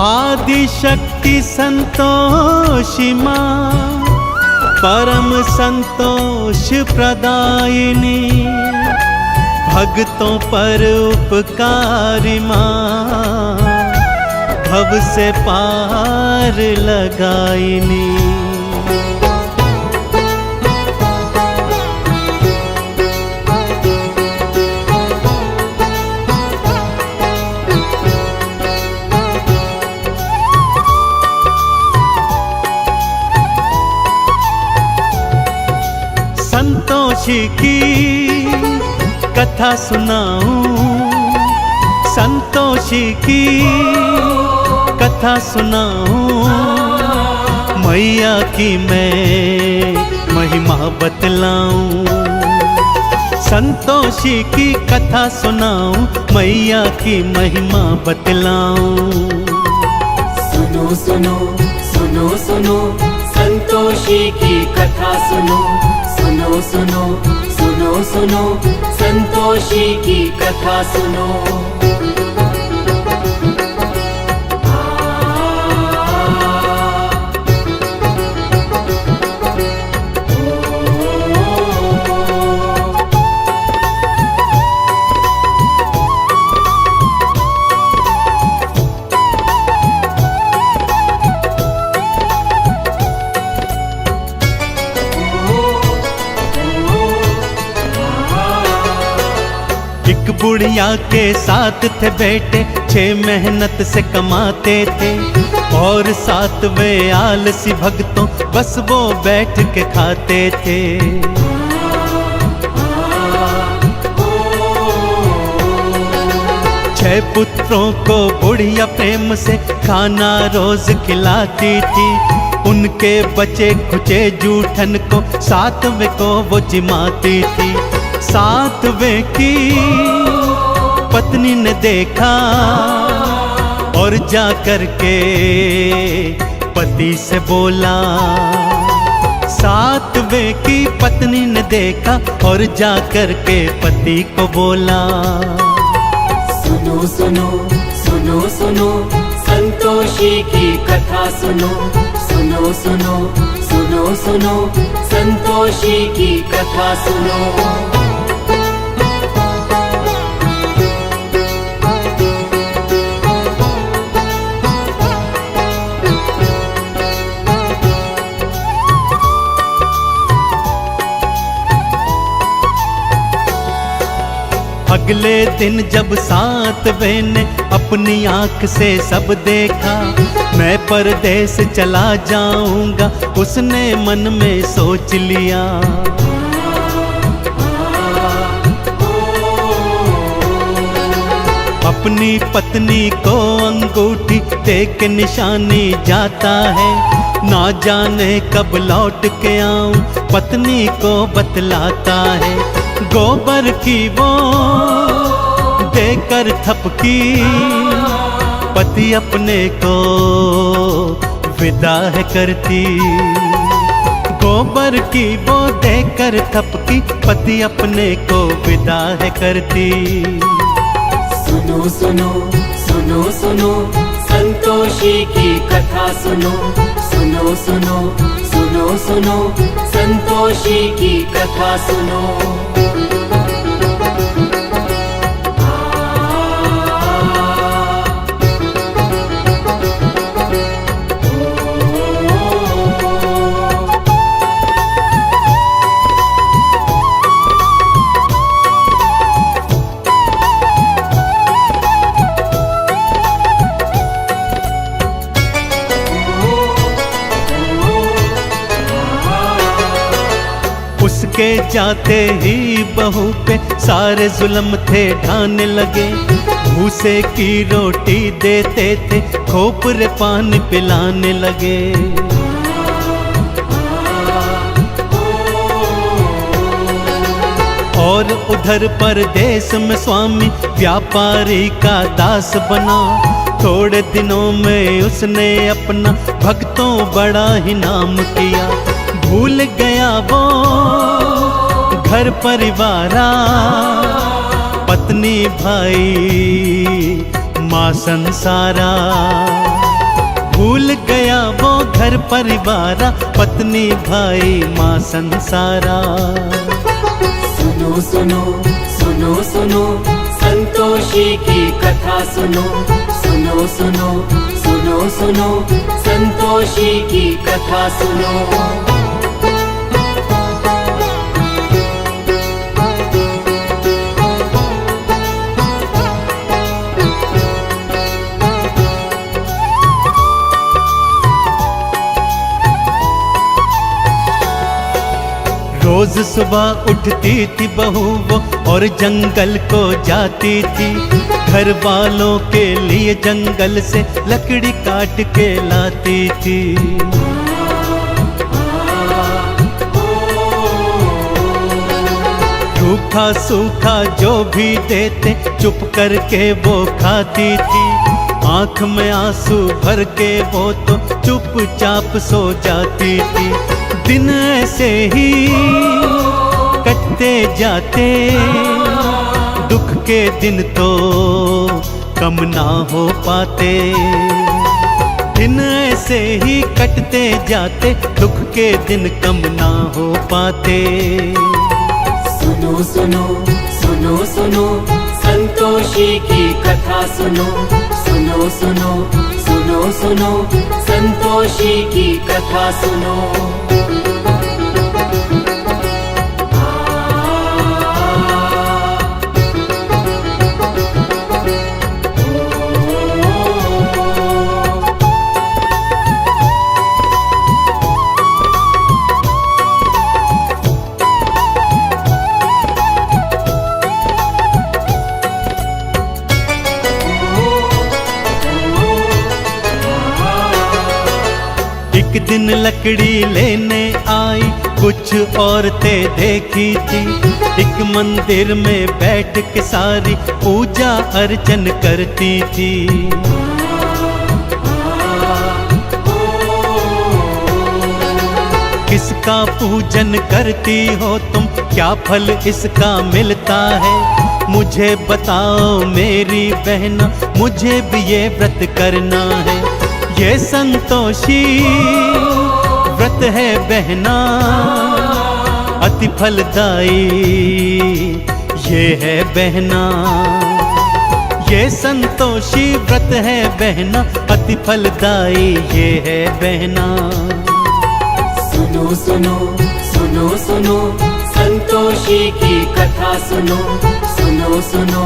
आदि शक्ति संतोषी माँ, परम संतोष प्रदायिनी, भक्तों पर उपकारी माँ, भव से पार लगाइनी। संतोषी की कथा सुनाऊं, संतोषी की कथा सुनाऊं, मैया की मैं महिमा बतलाऊं। संतोषी की कथा सुनाऊं, मैया की महिमा बतलाऊं। सुनो सुनो सुनो सुनो संतोषी की कथा सुनो, सुनो सुनो सुनो सुनो संतोषी की कथा सुनो। एक बुढ़िया के साथ थे बेटे, 6 मेहनत से कमाते थे, और 7वें आलसी भक्तों बस वो बैठ के खाते थे। छह पुत्रों को बुढ़िया प्रेम से खाना रोज खिलाती थी, उनके बचे खुचे जूठन को 7वें को वो जिमाती थी। 7वें की पत्नी ने देखा और जा कर के पति से बोला। 7वें की पत्नी ने देखा और जा कर के पति को बोला। सुनो सुनो सुनो सुनो संतोषी की कथा सुनो, सुनो सुनो सुनो सुनो संतोषी की कथा सुनो। अगले दिन जब 7वें ने अपनी आंख से सब देखा, मैं परदेस चला जाऊंगा उसने मन में सोच लिया। अपनी पत्नी को अंगूठी दे के निशानी जाता है, ना जाने कब लौट के आऊं पत्नी को बतलाता है। गोबर की वो देकर थपकी, पति अपने को विदा है करती। गोबर की वो देकर थपकी, पति अपने को विदा है करती। सुनो सुनो सुनो सुनो संतोषी की कथा सुनो, सुनो सुनो सुनो सुनो संतोषी की कथा सुनो। उसके जाते ही बहू पे सारे जुल्म थे ढाने लगे, भूसे की रोटी देते थे, खोपरे पान पिलाने लगे। और उधर परदेश में स्वामी व्यापारी का दास बना, थोड़े दिनों में उसने अपना भक्तों बड़ा ही नाम किया। भूल गया वो घर परिवारा, पत्नी भाई माँ संसारा। घर परिवारा, पत्नी भाई माँ संसारा। सुनो सुनो सुनो सुनो संतोषी की कथा सुनो, सुनो सुनो सुनो सुनो संतोषी की कथा सुनो। रोज सुबह उठती थी बहू वो और जंगल को जाती थी, घर वालों के लिए जंगल से लकड़ी काट के लाती थी। रूखा सूखा जो भी देते चुप करके वो खाती थी, आंख में आंसू भर के वो तो चुपचाप सो जाती थी। दिन ऐसे ही कटते जाते, दुख के दिन तो कम ना हो पाते। दिन ऐसे ही कटते जाते, दुख के दिन कम ना हो पाते। सुनो सुनो सुनो सुनो संतोषी की कथा सुनो, सुनो सुनो सुनो सुनो संतोषी की कथा सुनो। एक दिन लकड़ी लेने आई कुछ औरतें देखी थी, एक मंदिर में बैठ के सारी पूजा अर्चन करती थी। किसका पूजन करती हो तुम, क्या फल इसका मिलता है? मुझे बताओ मेरी बहना, मुझे भी ये व्रत करना है। ये संतोषी व्रत है बहना, अति फलदायी ये है बहना। ये संतोषी व्रत है बहना, अति फलदायी ये है बहना। सुनो सुनो सुनो सुनो संतोषी की कथा सुनो, सुनो सुनो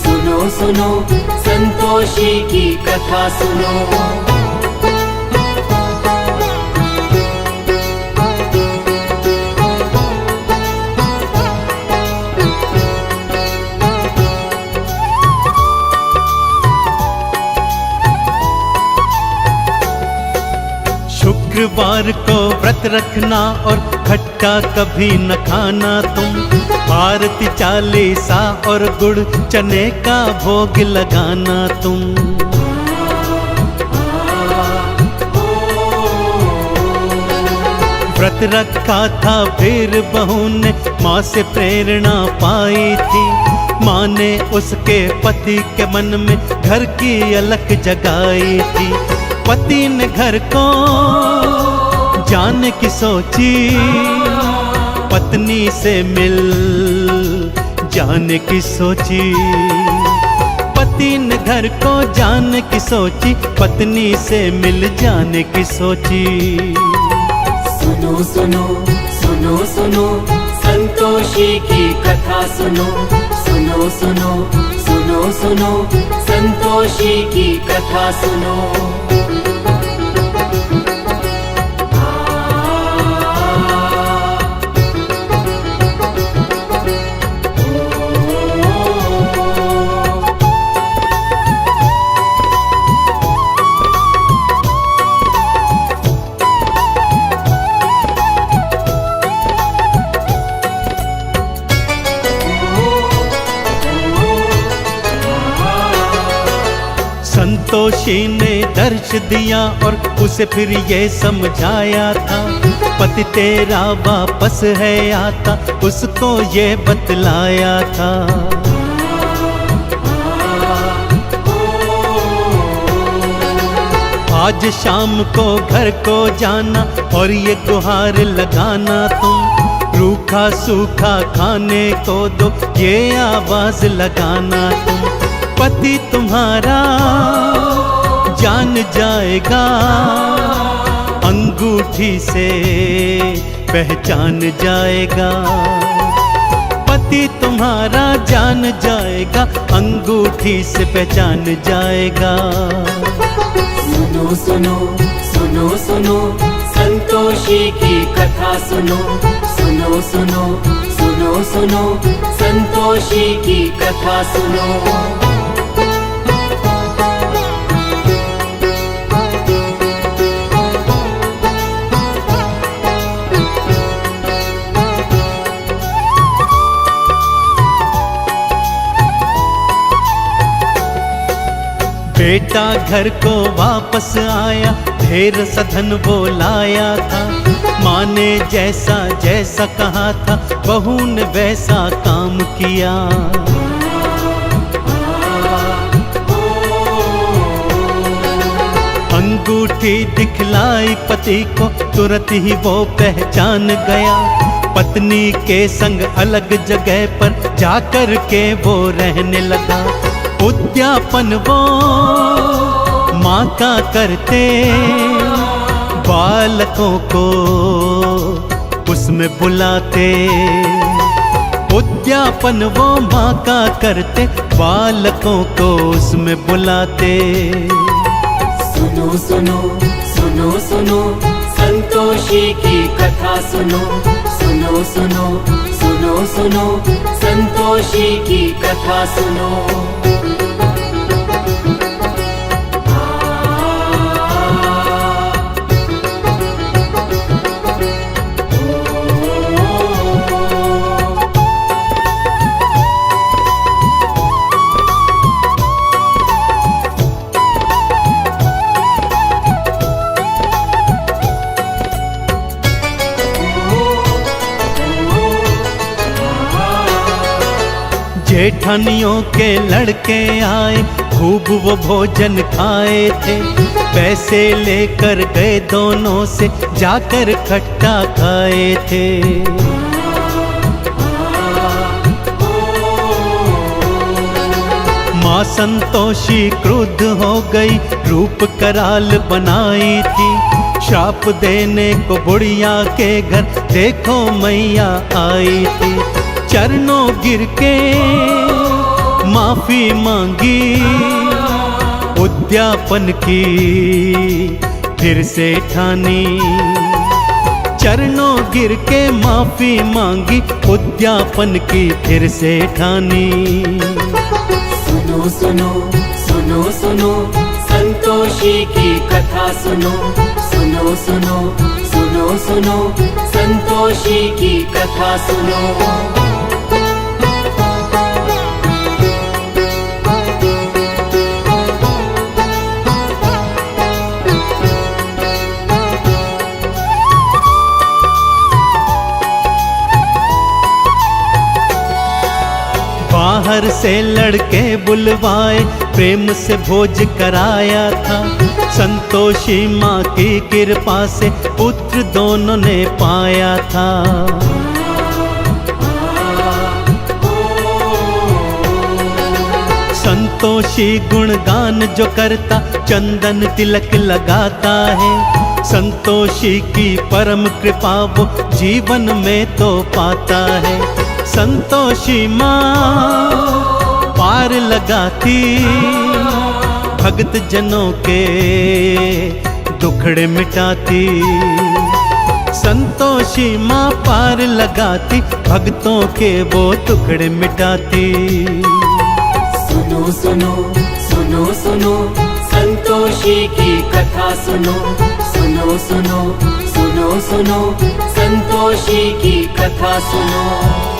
सुनो सुनो संतोषी की कथा सुनो। शुक्रवार को व्रत रखना और खट्टा कभी न खाना तुम, आरती चालीसा और गुड़ चने का भोग लगाना तुम। व्रत रखा था फिर बहू ने माँ से प्रेरणा पाई थी, माँ ने उसके पति के मन में घर की अलख जगाई थी। पति ने घर को जाने की सोची, पत्नी से मिल जाने की सोची। पति ने घर को जाने की सोची, पत्नी से मिल जाने की सोची। सुनो सुनो सुनो सुनो संतोषी की कथा सुनो, सुनो सुनो सुनो सुनो संतोषी की कथा सुनो। संतोषी ने दर्श दिया और उसे फिर ये समझाया था, पति तेरा वापस है आता, उसको ये बतलाया था। आज शाम को घर को जाना और ये गुहार लगाना तुम, रूखा सूखा खाने को दो ये आवाज लगाना तुम। पति तुम्हारा जान जाएगा, अंगूठी से पहचान जाएगा। पति तुम्हारा जान जाएगा, अंगूठी से पहचान जाएगा। सुनो सुनो सुनो सुनो संतोषी की कथा सुनो, सुनो सुनो सुनो सुनो संतोषी की कथा सुनो। बेटा घर को वापस आया, ढेर सधन वो लाया था। माँ ने जैसा जैसा कहा था, बहू ने वैसा काम किया। अंगूठी दिखलाई पति को, तुरंत ही वो पहचान गया। पत्नी के संग अलग जगह पर जाकर के वो रहने लगा। उद्यापन वो माँ का करते, बालकों को उसमें बुलाते। उद्यापन वो माँ का करते, बालकों को उसमें बुलाते। सुनो सुनो सुनो सुनो संतोषी की कथा सुनो, सुनो सुनो सुनो सुनो संतोषी की कथा सुनो। जेठानियों के लड़के आए, खूब वो भोजन खाए थे। पैसे लेकर गए दोनों से, जाकर खट्टा खाए थे। माँ संतोषी क्रुद्ध हो गई, रूप कराल बनाई थी। शाप देने को बुढ़िया के घर देखो मैया आई थी। चरणों गिर के माफी मांगी, उद्यापन की फिर से ठानी। चरणों गिर के माफी मांगी, उद्यापन की फिर से ठानी। सुनो सुनो सुनो सुनो संतोषी की कथा सुनो, सुनो सुनो सुनो सुनो संतोषी की कथा सुनो। बाहर से लड़के बुलवाए, प्रेम से भोज कराया था। संतोषी माँ की कृपा से पुत्र दोनों ने पाया था। संतोषी गुणगान जो करता, चंदन तिलक लगाता है। संतोषी की परम कृपा वो जीवन में तो पाता है। संतोषी माँ पार लगाती, भक्त जनों के दुखड़े मिटाती। संतोषी माँ पार लगाती, भक्तों के वो दुखड़े मिटाती। सुनो सुनो सुनो सुनो संतोषी की कथा सुनो, सुनो सुनो सुनो सुनो संतोषी की कथा सुनो।